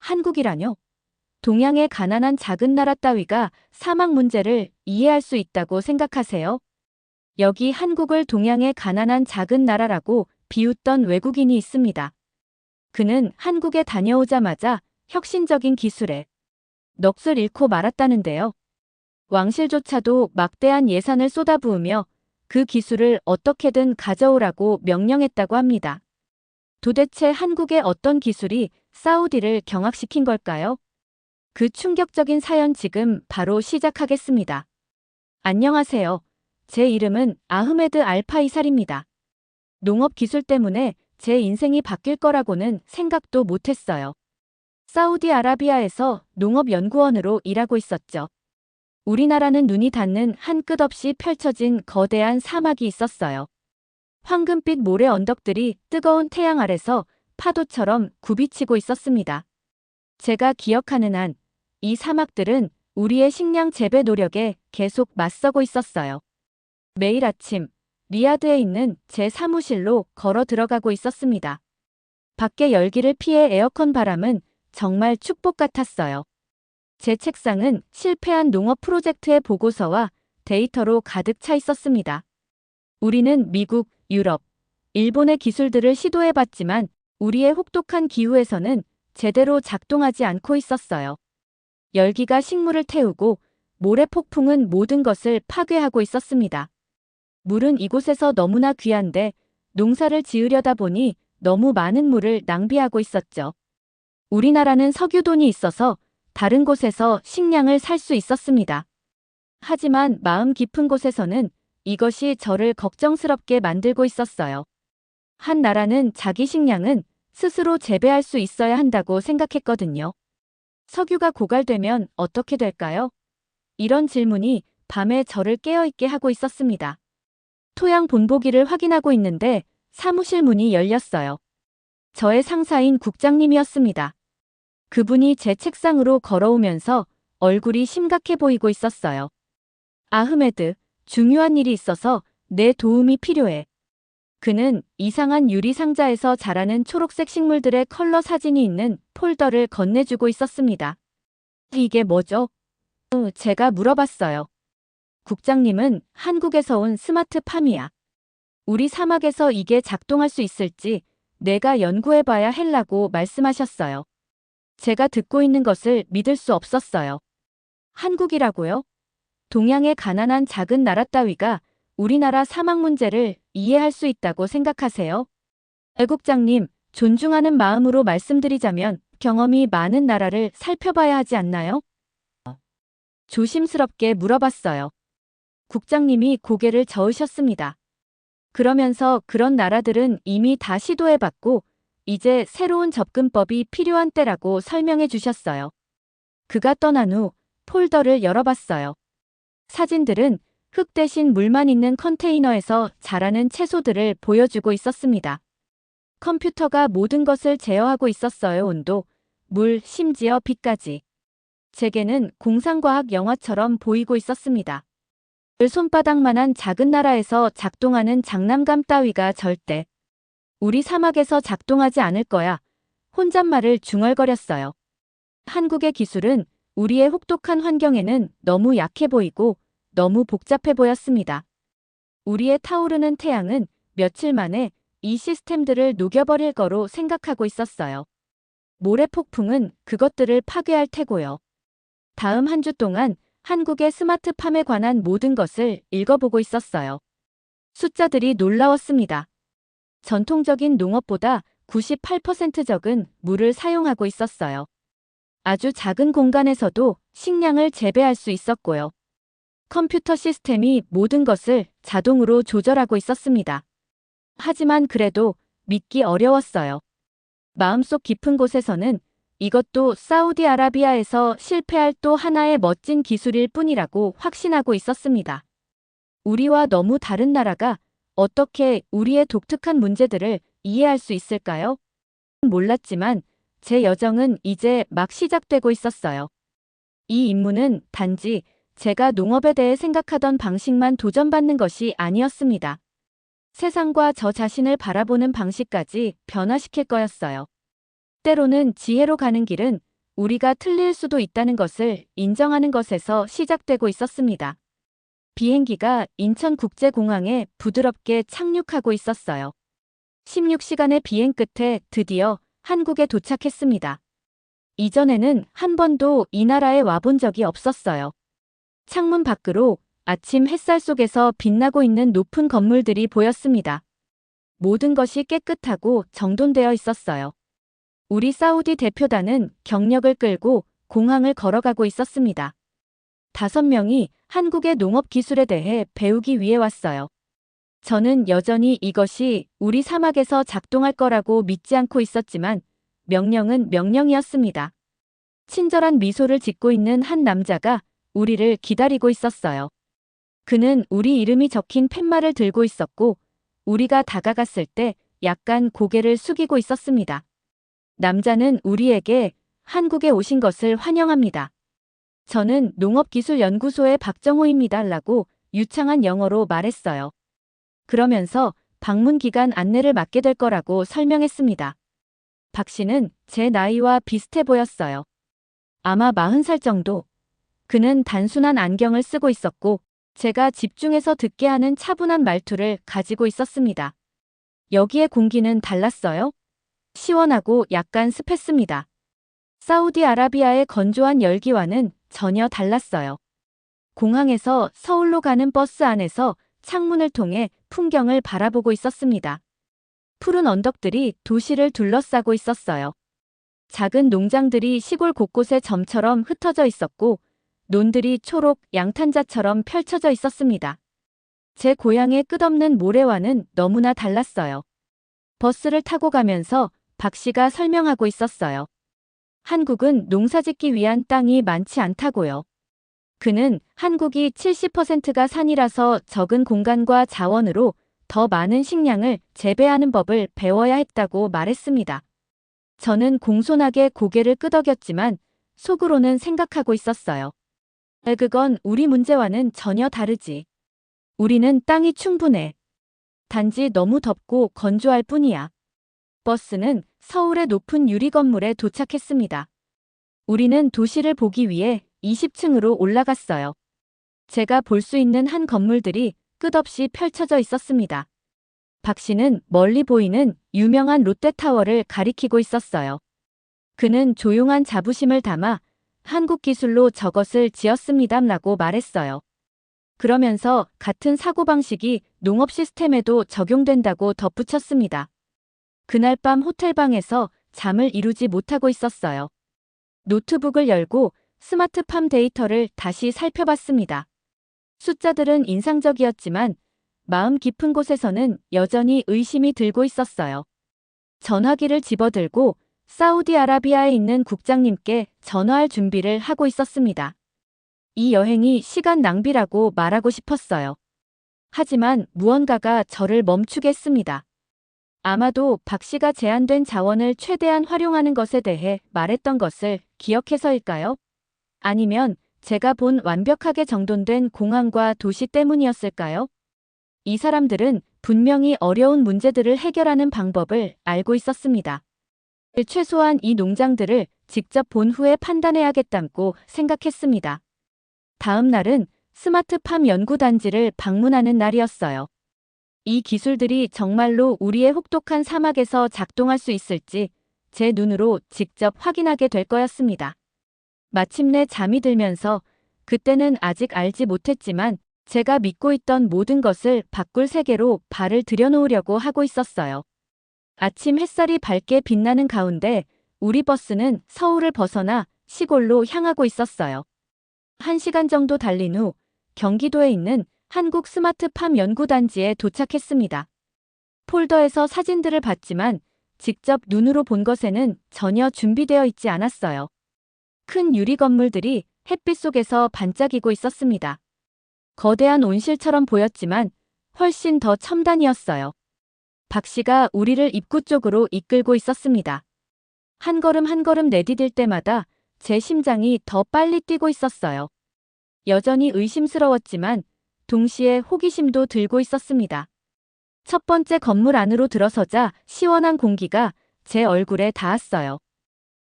한국이라뇨? 동양의 가난한 작은 나라 따위가 사막 문제를 이해할 수 있다고 생각하세요? 여기 한국을 동양의 가난한 작은 나라라고 비웃던 외국인이 있습니다. 그는 한국에 다녀오자마자 혁신적인 기술에 넋을 잃고 말았다는데요. 왕실조차도 막대한 예산을 쏟아부으며 그 기술을 어떻게든 가져오라고 명령했다고 합니다. 도대체 한국의 어떤 기술이 사우디를 경악시킨 걸까요? 그 충격적인 사연 지금 바로 시작하겠습니다. 안녕하세요. 제 이름은 아흐메드 알파이살입니다. 농업 기술 때문에 제 인생이 바뀔 거라고는 생각도 못했어요. 사우디아라비아에서 농업연구원으로 일하고 있었죠. 우리나라는 눈이 닿는 한 끝없이 펼쳐진 거대한 사막이 있었어요. 황금빛 모래 언덕들이 뜨거운 태양 아래서 파도처럼 굽이치고 있었습니다. 제가 기억하는 한 이 사막들은 우리의 식량 재배 노력에 계속 맞서고 있었어요. 매일 아침 리야드에 있는 제 사무실로 걸어 들어가고 있었습니다. 밖의 열기를 피해 에어컨 바람은 정말 축복 같았어요. 제 책상은 실패한 농업 프로젝트의 보고서와 데이터로 가득 차 있었습니다. 우리는 미국, 유럽, 일본의 기술들을 시도해봤지만 우리의 혹독한 기후에서는 제대로 작동하지 않고 있었어요. 열기가 식물을 태우고 모래 폭풍은 모든 것을 파괴하고 있었습니다. 물은 이곳에서 너무나 귀한데 농사를 지으려다 보니 너무 많은 물을 낭비하고 있었죠. 우리나라는 석유돈이 있어서 다른 곳에서 식량을 살 수 있었습니다. 하지만 마음 깊은 곳에서는 이것이 저를 걱정스럽게 만들고 있었어요. 한 나라는 자기 식량은 스스로 재배할 수 있어야 한다고 생각했거든요. 석유가 고갈되면 어떻게 될까요? 이런 질문이 밤에 저를 깨어있게 하고 있었습니다. 토양 본보기를 확인하고 있는데 사무실 문이 열렸어요. 저의 상사인 국장님이었습니다. 그분이 제 책상으로 걸어오면서 얼굴이 심각해 보이고 있었어요. 아흐메드, 중요한 일이 있어서 내 도움이 필요해. 그는 이상한 유리 상자에서 자라는 초록색 식물들의 컬러 사진이 있는 폴더를 건네주고 있었습니다. 이게 뭐죠? 제가 물어봤어요. 국장님은 한국에서 온 스마트팜이야. 우리 사막에서 이게 작동할 수 있을지 내가 연구해봐야 헬라고 말씀하셨어요. 제가 듣고 있는 것을 믿을 수 없었어요. 한국이라고요? 동양의 가난한 작은 나라 따위가 우리나라 사막 문제를 이해할 수 있다고 생각하세요? 애국장님, 존중하는 마음으로 말씀드리자면 경험이 많은 나라를 살펴봐야 하지 않나요? 조심스럽게 물어봤어요. 국장님이 고개를 저으셨습니다. 그러면서 그런 나라들은 이미 다 시도해봤고 이제 새로운 접근법이 필요한 때라고 설명해 주셨어요. 그가 떠난 후 폴더를 열어봤어요. 사진들은 흙 대신 물만 있는 컨테이너에서 자라는 채소들을 보여주고 있었습니다. 컴퓨터가 모든 것을 제어하고 있었어요. 온도, 물, 심지어 빛까지. 제게는 공상과학 영화처럼 보이고 있었습니다. 손바닥만한 작은 나라에서 작동하는 장난감 따위가 절대 우리 사막에서 작동하지 않을 거야. 혼잣말을 중얼거렸어요. 한국의 기술은 우리의 혹독한 환경에는 너무 약해 보이고 너무 복잡해 보였습니다. 우리의 타오르는 태양은 며칠 만에 이 시스템들을 녹여버릴 거로 생각하고 있었어요. 모래 폭풍은 그것들을 파괴할 테고요. 다음 한 주 동안 한국의 스마트팜에 관한 모든 것을 읽어보고 있었어요. 숫자들이 놀라웠습니다. 전통적인 농업보다 98% 적은 물을 사용하고 있었어요. 아주 작은 공간에서도 식량을 재배할 수 있었고요. 컴퓨터 시스템이 모든 것을 자동으로 조절하고 있었습니다. 하지만 그래도 믿기 어려웠어요. 마음속 깊은 곳에서는 이것도 사우디아라비아에서 실패할 또 하나의 멋진 기술일 뿐이라고 확신하고 있었습니다. 우리와 너무 다른 나라가 어떻게 우리의 독특한 문제들을 이해할 수 있을까요? 몰랐지만 제 여정은 이제 막 시작되고 있었어요. 이 임무는 단지 제가 농업에 대해 생각하던 방식만 도전받는 것이 아니었습니다. 세상과 저 자신을 바라보는 방식까지 변화시킬 거였어요. 때로는 지혜로 가는 길은 우리가 틀릴 수도 있다는 것을 인정하는 것에서 시작되고 있었습니다. 비행기가 인천국제공항에 부드럽게 착륙하고 있었어요. 16시간의 비행 끝에 드디어 한국에 도착했습니다. 이전에는 한 번도 이 나라에 와본 적이 없었어요. 창문 밖으로 아침 햇살 속에서 빛나고 있는 높은 건물들이 보였습니다. 모든 것이 깨끗하고 정돈되어 있었어요. 우리 사우디 대표단은 경력을 끌고 공항을 걸어가고 있었습니다. 5명이 한국의 농업 기술에 대해 배우기 위해 왔어요. 저는 여전히 이것이 우리 사막에서 작동할 거라고 믿지 않고 있었지만 명령은 명령이었습니다. 친절한 미소를 짓고 있는 한 남자가 우리를 기다리고 있었어요. 그는 우리 이름이 적힌 팻말을 들고 있었고 우리가 다가갔을 때 약간 고개를 숙이고 있었습니다. 남자는 우리에게 한국에 오신 것을 환영합니다. 저는 농업기술연구소의 박정호입니다. 라고 유창한 영어로 말했어요. 그러면서 방문 기간 안내를 맡게 될 거라고 설명했습니다. 박 씨는 제 나이와 비슷해 보였어요. 아마 40살 정도. 그는 단순한 안경을 쓰고 있었고 제가 집중해서 듣게 하는 차분한 말투를 가지고 있었습니다. 여기의 공기는 달랐어요? 시원하고 약간 습했습니다. 사우디아라비아의 건조한 열기와는 전혀 달랐어요. 공항에서 서울로 가는 버스 안에서 창문을 통해 풍경을 바라보고 있었습니다. 푸른 언덕들이 도시를 둘러싸고 있었어요. 작은 농장들이 시골 곳곳에 점처럼 흩어져 있었고 논들이 초록 양탄자처럼 펼쳐져 있었습니다. 제 고향의 끝없는 모래와는 너무나 달랐어요. 버스를 타고 가면서 박 씨가 설명하고 있었어요. 한국은 농사짓기 위한 땅이 많지 않다고요. 그는 한국이 70%가 산이라서 적은 공간과 자원으로 더 많은 식량을 재배하는 법을 배워야 했다고 말했습니다. 저는 공손하게 고개를 끄덕였지만 속으로는 생각하고 있었어요. 그건 우리 문제와는 전혀 다르지. 우리는 땅이 충분해. 단지 너무 덥고 건조할 뿐이야. 버스는 서울의 높은 유리 건물에 도착했습니다. 우리는 도시를 보기 위해 20층으로 올라갔어요. 제가 볼 수 있는 한 건물들이 끝없이 펼쳐져 있었습니다. 박 씨는 멀리 보이는 유명한 롯데타워를 가리키고 있었어요. 그는 조용한 자부심을 담아 한국 기술로 저것을 지었습니다라고 말했어요. 그러면서 같은 사고방식이 농업 시스템에도 적용된다고 덧붙였습니다. 그날 밤 호텔방에서 잠을 이루지 못하고 있었어요. 노트북을 열고 스마트팜 데이터를 다시 살펴봤습니다. 숫자들은 인상적이었지만 마음 깊은 곳에서는 여전히 의심이 들고 있었어요. 전화기를 집어들고 사우디아라비아에 있는 국장님께 전화할 준비를 하고 있었습니다. 이 여행이 시간 낭비라고 말하고 싶었어요. 하지만 무언가가 저를 멈추게 했습니다. 아마도 박 씨가 제한된 자원을 최대한 활용하는 것에 대해 말했던 것을 기억해서일까요? 아니면 제가 본 완벽하게 정돈된 공항과 도시 때문이었을까요? 이 사람들은 분명히 어려운 문제들을 해결하는 방법을 알고 있었습니다. 최소한 이 농장들을 직접 본 후에 판단해야겠다고 생각했습니다. 다음 날은 스마트팜 연구단지를 방문하는 날이었어요. 이 기술들이 정말로 우리의 혹독한 사막에서 작동할 수 있을지 제 눈으로 직접 확인하게 될 거였습니다. 마침내 잠이 들면서 그때는 아직 알지 못했지만 제가 믿고 있던 모든 것을 바꿀 세계로 발을 들여놓으려고 하고 있었어요. 아침 햇살이 밝게 빛나는 가운데 우리 버스는 서울을 벗어나 시골로 향하고 있었어요. 1시간 정도 달린 후 경기도에 있는 한국 스마트팜 연구단지에 도착했습니다. 폴더에서 사진들을 봤지만 직접 눈으로 본 것에는 전혀 준비되어 있지 않았어요. 큰 유리 건물들이 햇빛 속에서 반짝이고 있었습니다. 거대한 온실처럼 보였지만 훨씬 더 첨단이었어요. 박 씨가 우리를 입구 쪽으로 이끌고 있었습니다. 한 걸음 한 걸음 내디딜 때마다 제 심장이 더 빨리 뛰고 있었어요. 여전히 의심스러웠지만 동시에 호기심도 들고 있었습니다. 첫 번째 건물 안으로 들어서자 시원한 공기가 제 얼굴에 닿았어요.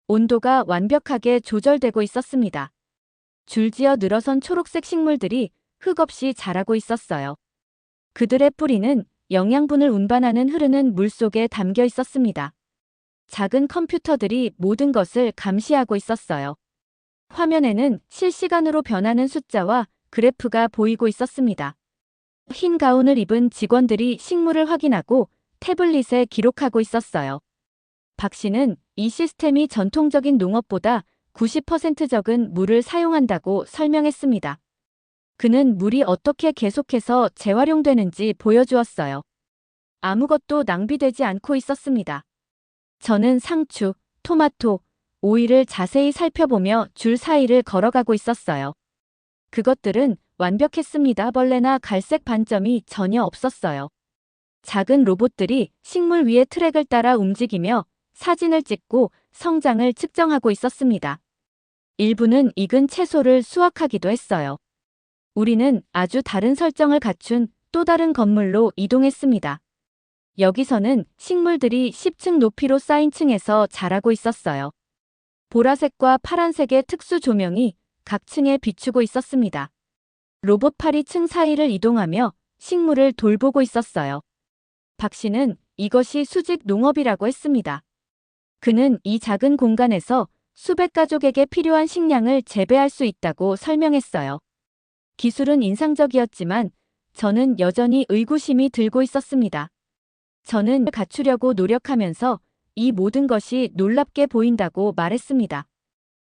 온도가 완벽하게 조절되고 있었습니다. 줄지어 늘어선 초록색 식물들이 흙없이 자라고 있었어요. 그들의 뿌리는 영양분을 운반하는 흐르는 물 속에 담겨 있었습니다. 작은 컴퓨터들이 모든 것을 감시하고 있었어요. 화면에는 실시간으로 변하는 숫자와 그래프가 보이고 있었습니다. 흰 가운을 입은 직원들이 식물을 확인하고 태블릿에 기록하고 있었어요. 박 씨는 이 시스템이 전통적인 농업보다 90% 적은 물을 사용한다고 설명했습니다. 그는 물이 어떻게 계속해서 재활용되는지 보여주었어요. 아무것도 낭비되지 않고 있었습니다. 저는 상추, 토마토, 오이를 자세히 살펴보며 줄 사이를 걸어가고 있었어요. 그것들은 완벽했습니다. 벌레나 갈색 반점이 전혀 없었어요. 작은 로봇들이 식물 위의 트랙을 따라 움직이며 사진을 찍고 성장을 측정하고 있었습니다. 일부는 익은 채소를 수확하기도 했어요. 우리는 아주 다른 설정을 갖춘 또 다른 건물로 이동했습니다. 여기서는 식물들이 10층 높이로 쌓인 층에서 자라고 있었어요. 보라색과 파란색의 특수 조명이 각 층에 비추고 있었습니다. 로봇팔이 층 사이를 이동하며 식물을 돌보고 있었어요. 박 씨는 이것이 수직 농업이라고 했습니다. 그는 이 작은 공간에서 수백 가족에게 필요한 식량을 재배할 수 있다고 설명했어요. 기술은 인상적이었지만 저는 여전히 의구심이 들고 있었습니다. 저는 갖추려고 노력하면서 이 모든 것이 놀랍게 보인다고 말했습니다.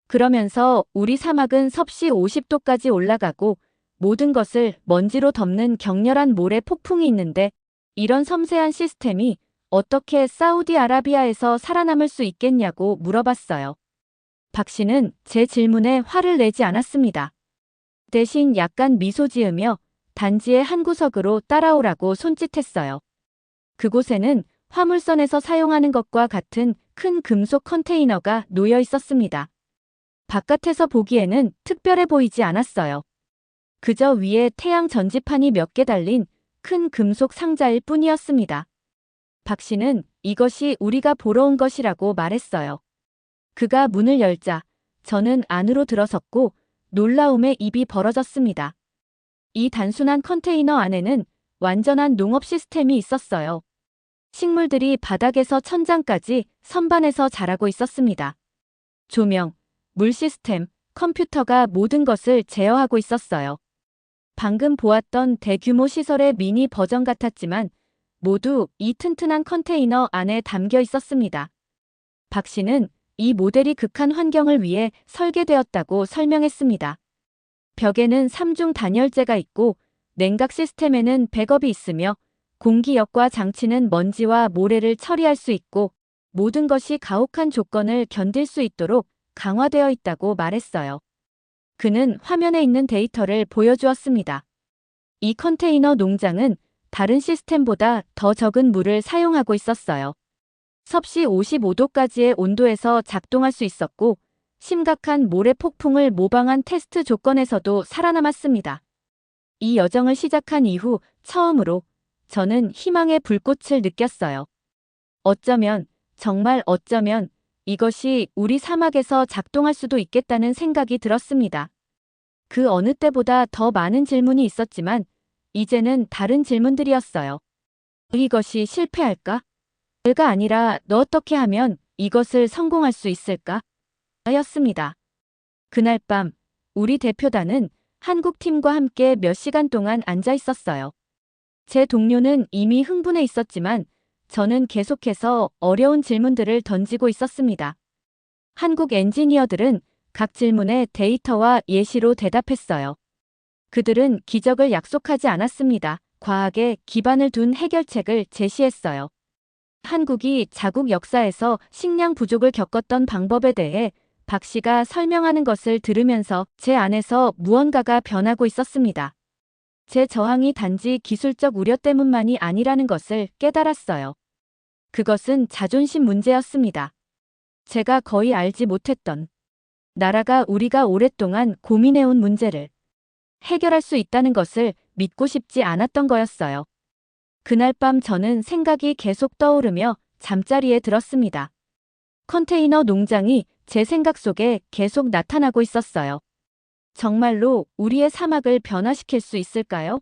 그러면서 우리 사막은 섭씨 50도까지 올라가고 모든 것을 먼지로 덮는 격렬한 모래 폭풍이 있는데 이런 섬세한 시스템이 어떻게 사우디아라비아에서 살아남을 수 있겠냐고 물어봤어요. 박 씨는 제 질문에 화를 내지 않았습니다. 대신 약간 미소 지으며 단지의 한 구석으로 따라오라고 손짓했어요. 그곳에는 화물선에서 사용하는 것과 같은 큰 금속 컨테이너가 놓여 있었습니다. 바깥에서 보기에는 특별해 보이지 않았어요. 그저 위에 태양 전지판이 몇 개 달린 큰 금속 상자일 뿐이었습니다. 박 씨는 이것이 우리가 보러 온 것이라고 말했어요. 그가 문을 열자 저는 안으로 들어섰고 놀라움에 입이 벌어졌습니다. 이 단순한 컨테이너 안에는 완전한 농업 시스템이 있었어요. 식물들이 바닥에서 천장까지 선반에서 자라고 있었습니다. 조명, 물 시스템, 컴퓨터가 모든 것을 제어하고 있었어요. 방금 보았던 대규모 시설의 미니 버전 같았지만 모두 이 튼튼한 컨테이너 안에 담겨 있었습니다. 박 씨는 이 모델이 극한 환경을 위해 설계되었다고 설명했습니다. 벽에는 3중 단열재가 있고 냉각 시스템에는 백업이 있으며 공기역과 장치는 먼지와 모래를 처리할 수 있고 모든 것이 가혹한 조건을 견딜 수 있도록 강화되어 있다고 말했어요. 그는 화면에 있는 데이터를 보여주었습니다. 이 컨테이너 농장은 다른 시스템보다 더 적은 물을 사용하고 있었어요. 섭씨 55도까지의 온도에서 작동할 수 있었고 심각한 모래 폭풍을 모방한 테스트 조건에서도 살아남았습니다. 이 여정을 시작한 이후 처음으로 저는 희망의 불꽃을 느꼈어요. 어쩌면, 정말 어쩌면 이것이 우리 사막에서 작동할 수도 있겠다는 생각이 들었습니다. 그 어느 때보다 더 많은 질문이 있었지만 이제는 다른 질문들이었어요. 이것이 실패할까? 가 아니라 너 어떻게 하면 이것을 성공할 수 있을까? 였습니다. 그날 밤 우리 대표단은 한국 팀과 함께 몇 시간 동안 앉아 있었어요. 제 동료는 이미 흥분해 있었지만 저는 계속해서 어려운 질문들을 던지고 있었습니다. 한국 엔지니어들은 각 질문에 데이터와 예시로 대답했어요. 그들은 기적을 약속하지 않았습니다. 과학에 기반을 둔 해결책을 제시했어요. 한국이 자국 역사에서 식량 부족을 겪었던 방법에 대해 박 씨가 설명하는 것을 들으면서 제 안에서 무언가가 변하고 있었습니다. 제 저항이 단지 기술적 우려 때문만이 아니라는 것을 깨달았어요. 그것은 자존심 문제였습니다. 제가 거의 알지 못했던 나라가 우리가 오랫동안 고민해온 문제를 해결할 수 있다는 것을 믿고 싶지 않았던 거였어요. 그날 밤 저는 생각이 계속 떠오르며 잠자리에 들었습니다. 컨테이너 농장이 제 생각 속에 계속 나타나고 있었어요. 정말로 우리의 사막을 변화시킬 수 있을까요?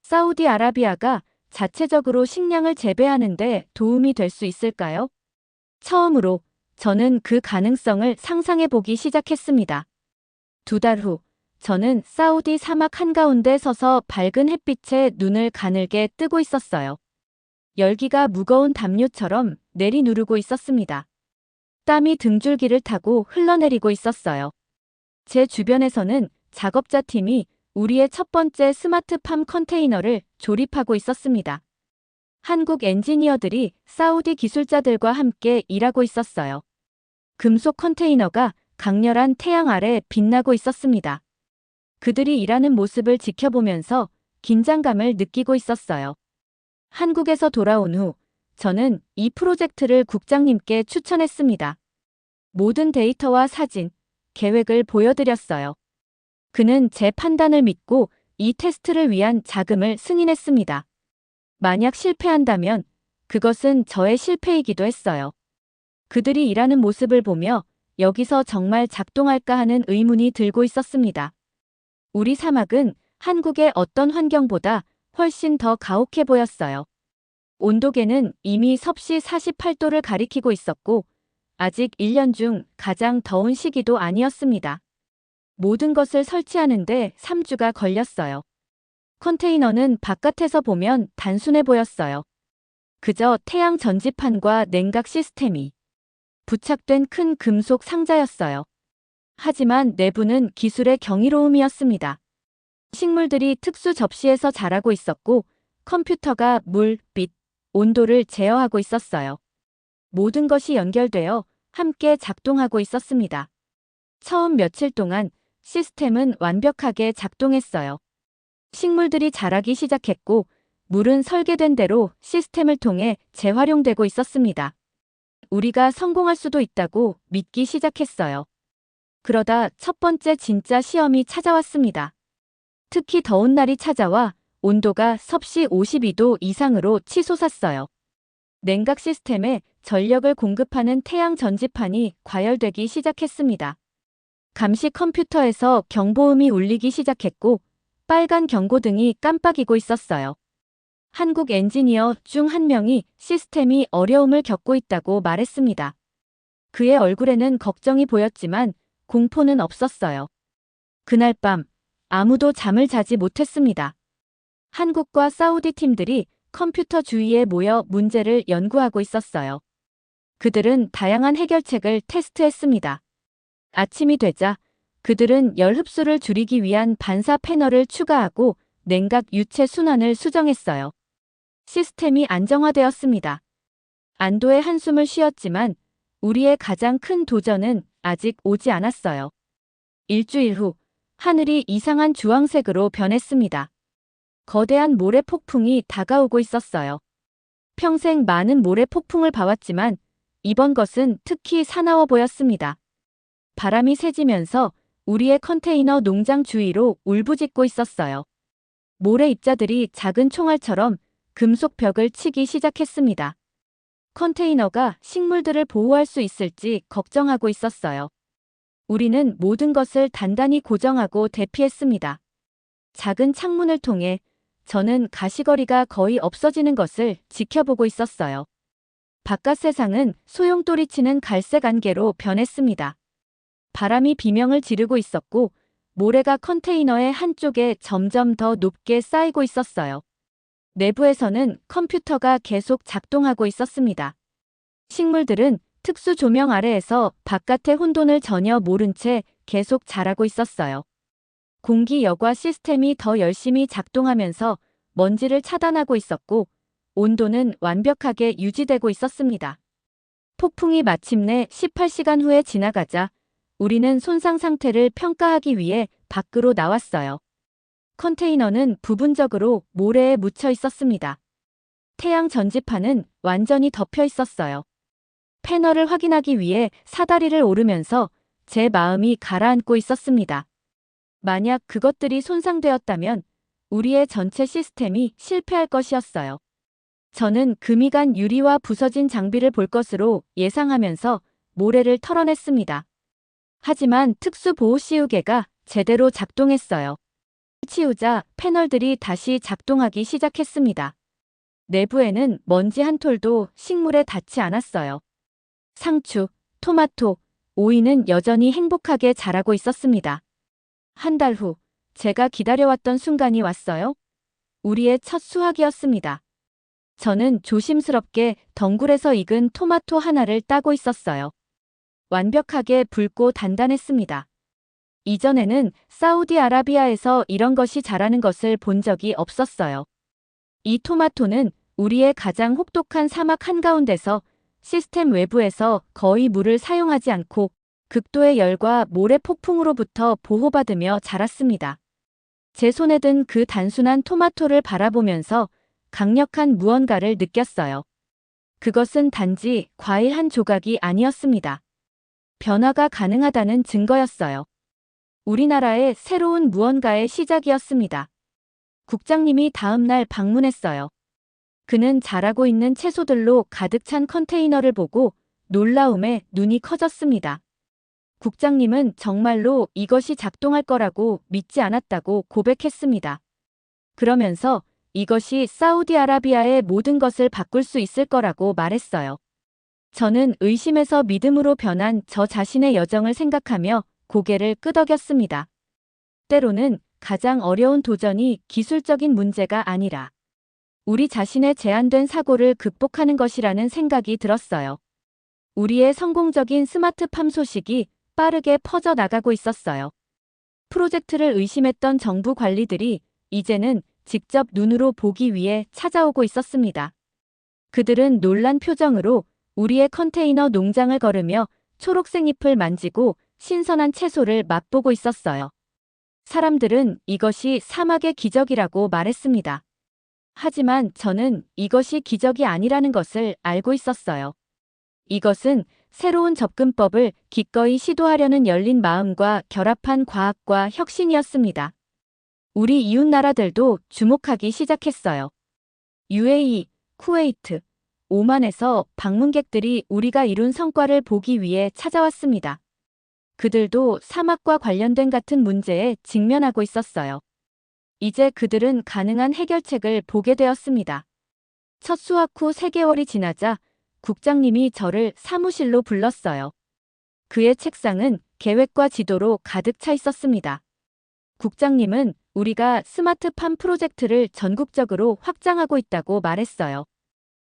사우디아라비아가 자체적으로 식량을 재배하는데 도움이 될 수 있을까요? 처음으로 저는 그 가능성을 상상해 보기 시작했습니다. 2달 후, 저는 사우디 사막 한가운데 서서 밝은 햇빛에 눈을 가늘게 뜨고 있었어요. 열기가 무거운 담요처럼 내리누르고 있었습니다. 땀이 등줄기를 타고 흘러내리고 있었어요. 제 주변에서는 작업자 팀이 우리의 첫 번째 스마트팜 컨테이너를 조립하고 있었습니다. 한국 엔지니어들이 사우디 기술자들과 함께 일하고 있었어요. 금속 컨테이너가 강렬한 태양 아래 빛나고 있었습니다. 그들이 일하는 모습을 지켜보면서 긴장감을 느끼고 있었어요. 한국에서 돌아온 후 저는 이 프로젝트를 국장님께 추천했습니다. 모든 데이터와 사진, 계획을 보여드렸어요. 그는 제 판단을 믿고 이 테스트를 위한 자금을 승인했습니다. 만약 실패한다면 그것은 저의 실패이기도 했어요. 그들이 일하는 모습을 보며 여기서 정말 작동할까 하는 의문이 들고 있었습니다. 우리 사막은 한국의 어떤 환경보다 훨씬 더 가혹해 보였어요. 온도계는 이미 섭씨 48도를 가리키고 있었고 아직 1년 중 가장 더운 시기도 아니었습니다. 모든 것을 설치하는데 3주가 걸렸어요. 컨테이너는 바깥에서 보면 단순해 보였어요. 그저 태양 전지판과 냉각 시스템이 부착된 큰 금속 상자였어요. 하지만 내부는 기술의 경이로움이었습니다. 식물들이 특수 접시에서 자라고 있었고 컴퓨터가 물, 빛, 온도를 제어하고 있었어요. 모든 것이 연결되어 함께 작동하고 있었습니다. 처음 며칠 동안 시스템은 완벽하게 작동했어요. 식물들이 자라기 시작했고 물은 설계된 대로 시스템을 통해 재활용되고 있었습니다. 우리가 성공할 수도 있다고 믿기 시작했어요. 그러다 첫 번째 진짜 시험이 찾아왔습니다. 특히 더운 날이 찾아와 온도가 섭씨 52도 이상으로 치솟았어요. 냉각 시스템에 전력을 공급하는 태양 전지판이 과열되기 시작했습니다. 감시 컴퓨터에서 경보음이 울리기 시작했고 빨간 경고등이 깜빡이고 있었어요. 한국 엔지니어 중 한 명이 시스템이 어려움을 겪고 있다고 말했습니다. 그의 얼굴에는 걱정이 보였지만 공포는 없었어요. 그날 밤 아무도 잠을 자지 못했습니다. 한국과 사우디 팀들이 컴퓨터 주위에 모여 문제를 연구하고 있었어요. 그들은 다양한 해결책을 테스트했습니다. 아침이 되자 그들은 열 흡수를 줄이기 위한 반사 패널을 추가하고 냉각 유체 순환을 수정했어요. 시스템이 안정화되었습니다. 안도의 한숨을 쉬었지만 우리의 가장 큰 도전은 아직 오지 않았어요. 일주일 후 하늘이 이상한 주황색으로 변했습니다. 거대한 모래 폭풍이 다가오고 있었어요. 평생 많은 모래 폭풍을 봐왔지만 이번 것은 특히 사나워 보였습니다. 바람이 세지면서 우리의 컨테이너 농장 주위로 울부짖고 있었어요. 모래 입자들이 작은 총알처럼 금속 벽을 치기 시작했습니다. 컨테이너가 식물들을 보호할 수 있을지 걱정하고 있었어요. 우리는 모든 것을 단단히 고정하고 대피했습니다. 작은 창문을 통해 저는 가시거리가 거의 없어지는 것을 지켜보고 있었어요. 바깥 세상은 소용돌이치는 갈색 안개로 변했습니다. 바람이 비명을 지르고 있었고 모래가 컨테이너의 한쪽에 점점 더 높게 쌓이고 있었어요. 내부에서는 컴퓨터가 계속 작동하고 있었습니다. 식물들은 특수 조명 아래에서 바깥의 혼돈을 전혀 모른 채 계속 자라고 있었어요. 공기 여과 시스템이 더 열심히 작동하면서 먼지를 차단하고 있었고 온도는 완벽하게 유지되고 있었습니다. 폭풍이 마침내 18시간 후에 지나가자 우리는 손상 상태를 평가하기 위해 밖으로 나왔어요. 컨테이너는 부분적으로 모래에 묻혀 있었습니다. 태양 전지판은 완전히 덮여 있었어요. 패널을 확인하기 위해 사다리를 오르면서 제 마음이 가라앉고 있었습니다. 만약 그것들이 손상되었다면 우리의 전체 시스템이 실패할 것이었어요. 저는 금이 간 유리와 부서진 장비를 볼 것으로 예상하면서 모래를 털어냈습니다. 하지만 특수 보호 씌우개가 제대로 작동했어요. 치우자 패널들이 다시 작동하기 시작했습니다. 내부에는 먼지 한 톨도 식물에 닿지 않았어요. 상추, 토마토, 오이는 여전히 행복하게 자라고 있었습니다. 한 달 후, 제가 기다려왔던 순간이 왔어요. 우리의 첫 수확이었습니다. 저는 조심스럽게 덩굴에서 익은 토마토 하나를 따고 있었어요. 완벽하게 붉고 단단했습니다. 이전에는 사우디아라비아에서 이런 것이 자라는 것을 본 적이 없었어요. 이 토마토는 우리의 가장 혹독한 사막 한가운데서 시스템 외부에서 거의 물을 사용하지 않고 극도의 열과 모래 폭풍으로부터 보호받으며 자랐습니다. 제 손에 든 그 단순한 토마토를 바라보면서 강력한 무언가를 느꼈어요. 그것은 단지 과일 한 조각이 아니었습니다. 변화가 가능하다는 증거였어요. 우리나라의 새로운 무언가의 시작이었습니다. 국장님이 다음 날 방문했어요. 그는 자라고 있는 채소들로 가득 찬 컨테이너를 보고 놀라움에 눈이 커졌습니다. 국장님은 정말로 이것이 작동할 거라고 믿지 않았다고 고백했습니다. 그러면서 이것이 사우디아라비아의 모든 것을 바꿀 수 있을 거라고 말했어요. 저는 의심에서 믿음으로 변한 저 자신의 여정을 생각하며 고개를 끄덕였습니다. 때로는 가장 어려운 도전이 기술적인 문제가 아니라 우리 자신의 제한된 사고를 극복하는 것이라는 생각이 들었어요. 우리의 성공적인 스마트팜 소식이 빠르게 퍼져나가고 있었어요. 프로젝트를 의심했던 정부 관리들이 이제는 직접 눈으로 보기 위해 찾아오고 있었습니다. 그들은 놀란 표정으로 우리의 컨테이너 농장을 걸으며 초록색 잎을 만지고 신선한 채소를 맛보고 있었어요. 사람들은 이것이 사막의 기적이라고 말했습니다. 하지만 저는 이것이 기적이 아니라는 것을 알고 있었어요. 이것은 새로운 접근법을 기꺼이 시도하려는 열린 마음과 결합한 과학과 혁신이었습니다. 우리 이웃 나라들도 주목하기 시작했어요. UAE, 쿠웨이트, 오만에서 방문객들이 우리가 이룬 성과를 보기 위해 찾아왔습니다. 그들도 사막과 관련된 같은 문제에 직면하고 있었어요. 이제 그들은 가능한 해결책을 보게 되었습니다. 첫 수확 후 3개월이 지나자 국장님이 저를 사무실로 불렀어요. 그의 책상은 계획과 지도로 가득 차 있었습니다. 국장님은 우리가 스마트팜 프로젝트를 전국적으로 확장하고 있다고 말했어요.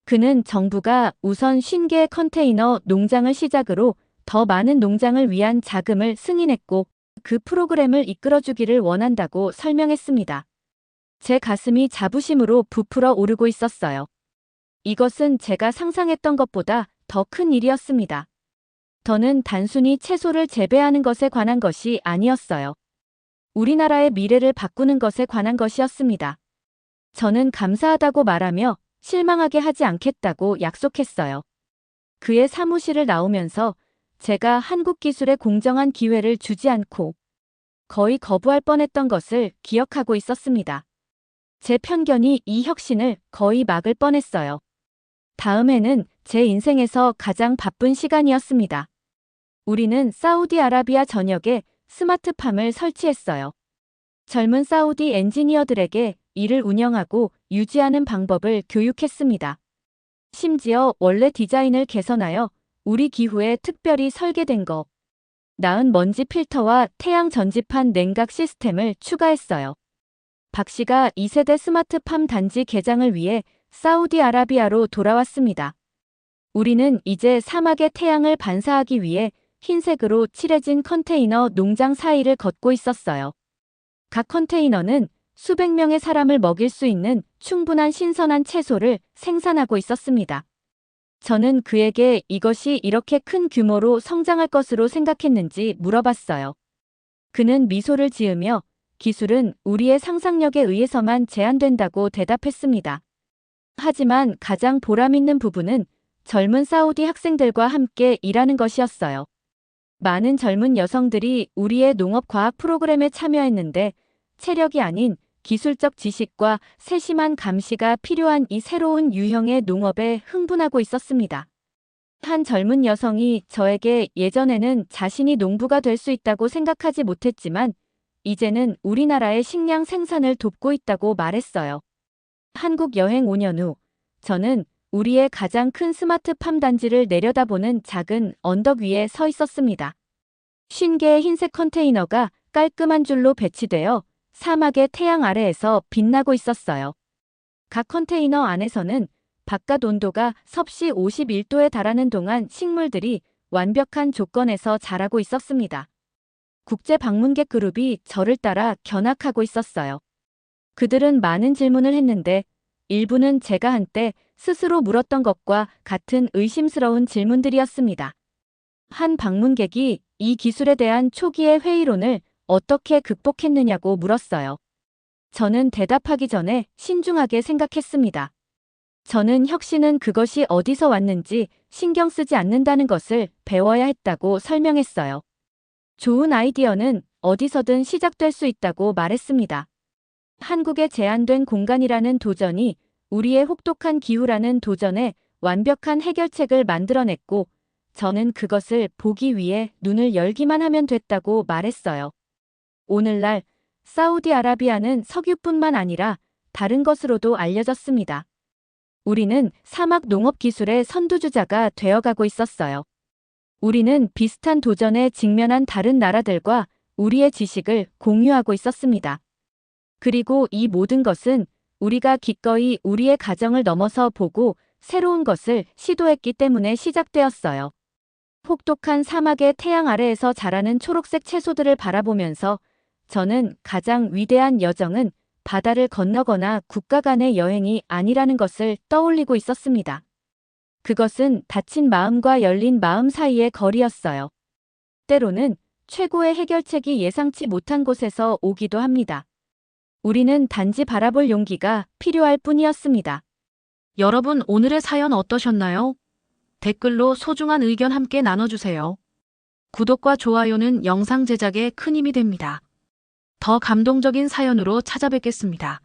그는 정부가 우선 50개의 컨테이너 농장을 시작으로 더 많은 농장을 위한 자금을 승인했고 그 프로그램을 이끌어주기를 원한다고 설명했습니다. 제 가슴이 자부심으로 부풀어 오르고 있었어요. 이것은 제가 상상했던 것보다 더 큰 일이었습니다. 더는 단순히 채소를 재배하는 것에 관한 것이 아니었어요. 우리나라의 미래를 바꾸는 것에 관한 것이었습니다. 저는 감사하다고 말하며 실망하게 하지 않겠다고 약속했어요. 그의 사무실을 나오면서 제가 한국 기술에 공정한 기회를 주지 않고 거의 거부할 뻔했던 것을 기억하고 있었습니다. 제 편견이 이 혁신을 거의 막을 뻔했어요. 다음해는 제 인생에서 가장 바쁜 시간이었습니다. 우리는 사우디아라비아 전역에 스마트팜을 설치했어요. 젊은 사우디 엔지니어들에게 이를 운영하고 유지하는 방법을 교육했습니다. 심지어 원래 디자인을 개선하여 우리 기후에 특별히 설계된 거, 나은 먼지 필터와 태양 전지판 냉각 시스템을 추가했어요. 박 씨가 2세대 스마트팜 단지 개장을 위해 사우디아라비아로 돌아왔습니다. 우리는 이제 사막의 태양을 반사하기 위해 흰색으로 칠해진 컨테이너 농장 사이를 걷고 있었어요. 각 컨테이너는 수백 명의 사람을 먹일 수 있는 충분한 신선한 채소를 생산하고 있었습니다. 저는 그에게 이것이 이렇게 큰 규모로 성장할 것으로 생각했는지 물어봤어요. 그는 미소를 지으며 기술은 우리의 상상력에 의해서만 제한된다고 대답했습니다. 하지만 가장 보람있는 부분은 젊은 사우디 학생들과 함께 일하는 것이었어요. 많은 젊은 여성들이 우리의 농업과학 프로그램에 참여했는데 체력이 아닌 기술적 지식과 세심한 감시가 필요한 이 새로운 유형의 농업에 흥분하고 있었습니다. 한 젊은 여성이 저에게 예전에는 자신이 농부가 될 수 있다고 생각하지 못했지만 이제는 우리나라의 식량 생산을 돕고 있다고 말했어요. 한국 여행 5년 후, 저는 우리의 가장 큰 스마트팜 단지를 내려다보는 작은 언덕 위에 서 있었습니다. 50개의 흰색 컨테이너가 깔끔한 줄로 배치되어 사막의 태양 아래에서 빛나고 있었어요. 각 컨테이너 안에서는 바깥 온도가 섭씨 51도에 달하는 동안 식물들이 완벽한 조건에서 자라고 있었습니다. 국제 방문객 그룹이 저를 따라 견학하고 있었어요. 그들은 많은 질문을 했는데 일부는 제가 한때 스스로 물었던 것과 같은 의심스러운 질문들이었습니다. 한 방문객이 이 기술에 대한 초기의 회의론을 어떻게 극복했느냐고 물었어요. 저는 대답하기 전에 신중하게 생각했습니다. 저는 혁신은 그것이 어디서 왔는지 신경 쓰지 않는다는 것을 배워야 했다고 설명했어요. 좋은 아이디어는 어디서든 시작될 수 있다고 말했습니다. 한국의 제한된 공간이라는 도전이 우리의 혹독한 기후라는 도전에 완벽한 해결책을 만들어냈고, 저는 그것을 보기 위해 눈을 열기만 하면 됐다고 말했어요. 오늘날 사우디아라비아는 석유뿐만 아니라 다른 것으로도 알려졌습니다. 우리는 사막 농업 기술의 선두주자가 되어가고 있었어요. 우리는 비슷한 도전에 직면한 다른 나라들과 우리의 지식을 공유하고 있었습니다. 그리고 이 모든 것은 우리가 기꺼이 우리의 가정을 넘어서 보고 새로운 것을 시도했기 때문에 시작되었어요. 혹독한 사막의 태양 아래에서 자라는 초록색 채소들을 바라보면서 저는 가장 위대한 여정은 바다를 건너거나 국가 간의 여행이 아니라는 것을 떠올리고 있었습니다. 그것은 닫힌 마음과 열린 마음 사이의 거리였어요. 때로는 최고의 해결책이 예상치 못한 곳에서 오기도 합니다. 우리는 단지 바라볼 용기가 필요할 뿐이었습니다. 여러분, 오늘의 사연 어떠셨나요? 댓글로 소중한 의견 함께 나눠주세요. 구독과 좋아요는 영상 제작에 큰 힘이 됩니다. 더 감동적인 사연으로 찾아뵙겠습니다.